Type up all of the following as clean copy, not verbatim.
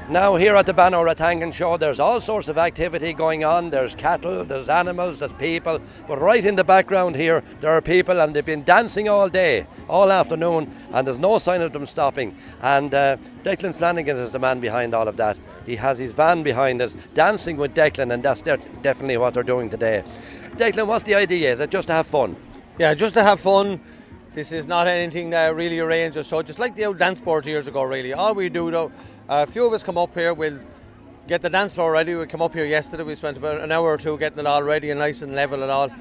Now here at the Banner Rathangan Show, there's all sorts of activity going on. There's cattle, there's animals, there's people. But right in the background here, there are people, and they've been dancing all day, all afternoon, and there's no sign of them stopping. And Declan Flanagan is the man behind all of that. He has his van behind us, dancing with Declan, and that's definitely what they're doing today. Declan, what's the idea? Is it just to have fun? Yeah, just to have fun. This is not anything really arranged or so, just like the old dance boards years ago, really. All we do, though, a few of us come up here, we'll get the dance floor ready. We come up here yesterday, we spent about an hour or two getting it all ready and nice and level and all.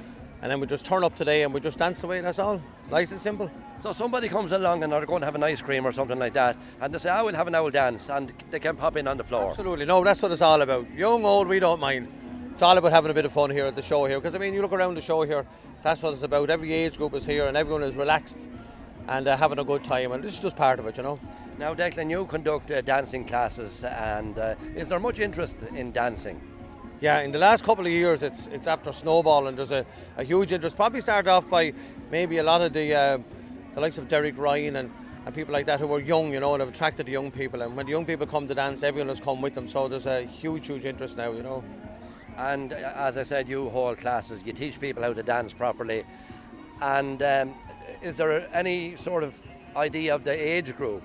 And then we just turn up today and we just dance away, that's all. Nice and simple. So somebody comes along and they're going to have an ice cream or something like that, and they say, we'll have an old dance, and they can pop in on the floor. Absolutely, no, that's what it's all about. Young, old, we don't mind. It's all about having a bit of fun here at the show here. Because, I mean, you look around the show here, that's what it's about. Every age group is here and everyone is relaxed and having a good time, and this is just part of it, you know. Now, Declan, you conduct dancing classes, and is there much interest in dancing? Yeah, in the last couple of years, it's after snowballing. There's a huge interest. Probably started off by maybe a lot of the likes of Derek Ryan and people like that who were young, you know, and have attracted the young people. And when the young people come to dance, everyone has come with them. So there's a huge interest now, you know. And as I said, you hold classes, you teach people how to dance properly. And is there any sort of idea of the age group?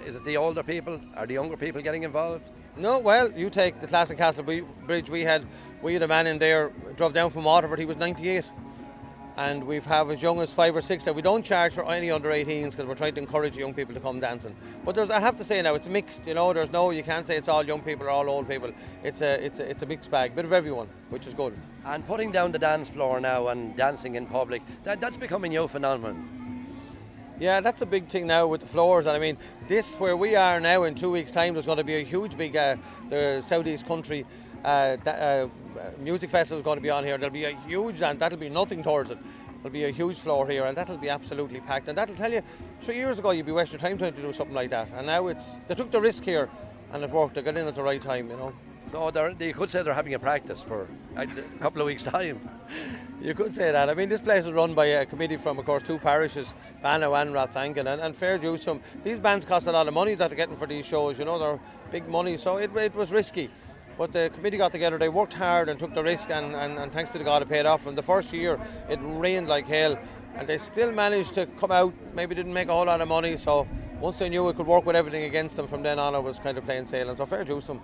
Is it the older people? Are the younger people getting involved? No, well, you take the class in Castle Bridge. We had a man in there, drove down from Waterford, he was 98. And we've have as young as 5 or 6 that we don't charge for any under 18s because we're trying to encourage young people to come dancing. But I have to say now, it's mixed, you know, you can't say it's all young people or all old people. It's a mixed bag, bit of everyone, which is good. And putting down the dance floor now and dancing in public, that's becoming a new phenomenon. Yeah, that's a big thing now with the floors. And I mean, this where we are now in 2 weeks' time, there's going to be a huge big the Southeast Country music festival is going to be on here. There'll be a huge, and that'll be nothing towards it. There'll be a huge floor here, and that'll be absolutely packed. And that'll tell you, 3 years ago you'd be wasting your time trying to do something like that. And now they took the risk here, and it worked. They got in at the right time, you know. So you could say they're having a practice for a couple of weeks' time. You could say that. I mean, this place is run by a committee from, of course, 2 parishes, Bannow and Rathangan, and fair dues to them. These bands cost a lot of money that they're getting for these shows, you know, they're big money, so it was risky. But the committee got together, they worked hard and took the risk, and thanks be to God it paid off. And the first year, it rained like hell, and they still managed to come out, maybe didn't make a whole lot of money, so once they knew it could work with everything against them, from then on it was kind of plain sailing, so fair dues to them.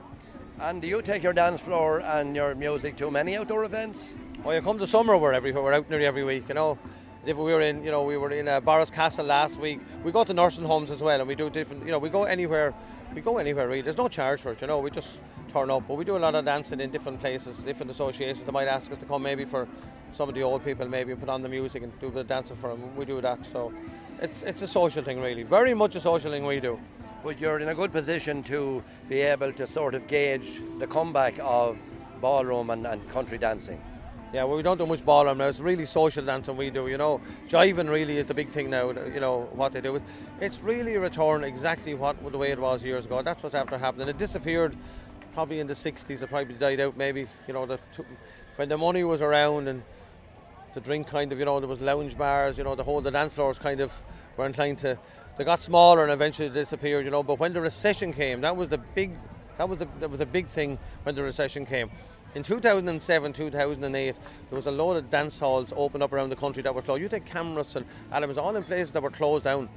And do you take your dance floor and your music to many outdoor events? Well, you come to summer, we're everywhere. We're out nearly every week, you know. If we were in, you know, we were in Borris Castle last week. We go to nursing homes as well, and we do different, you know, we go anywhere really. There's no charge for it, you know, we just turn up. But we do a lot of dancing in different places, different associations. They might ask us to come maybe for some of the old people, maybe put on the music and do a bit of dancing for them. We do that, so it's a social thing really. Very much a social thing we do. But you're in a good position to be able to sort of gauge the comeback of ballroom and country dancing. Yeah, well, we don't do much ballroom now. It's really social dancing we do, you know. Jiving really is the big thing now, you know, what they do. It's really a return exactly the way it was years ago. That's what's after happening. It disappeared probably in the 60s. It probably died out maybe, you know, when the money was around and the drink kind of, you know, there was lounge bars, you know, the dance floors kind of were inclined to, they got smaller and eventually disappeared, you know. But when the recession came, that was a big thing when the recession came. In 2007, 2008, there was a load of dance halls opened up around the country that were closed. You take Camrus and Adams, all in places that were closed down.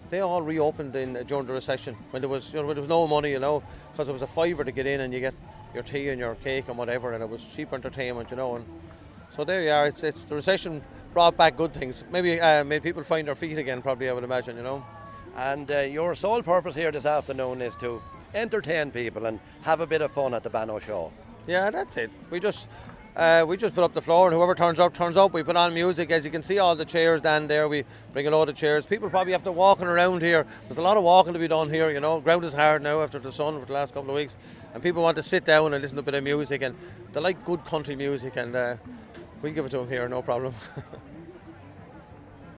They all reopened during the recession when there was no money, you know, because it was a fiver to get in and you get your tea and your cake and whatever, and it was cheap entertainment, you know. And so there you are. It's the recession brought back good things. Maybe made people find their feet again, probably, I would imagine, you know. And your sole purpose here this afternoon is to entertain people and have a bit of fun at the Bannow Show. Yeah, that's it. We just put up the floor, and whoever turns up. We put on music. As you can see, all the chairs down there, we bring a load of chairs. People probably have to walking around here. There's a lot of walking to be done here, you know. Ground is hard now after the sun for the last couple of weeks, and people want to sit down and listen to a bit of music, and they like good country music, and we'll give it to them here, no problem.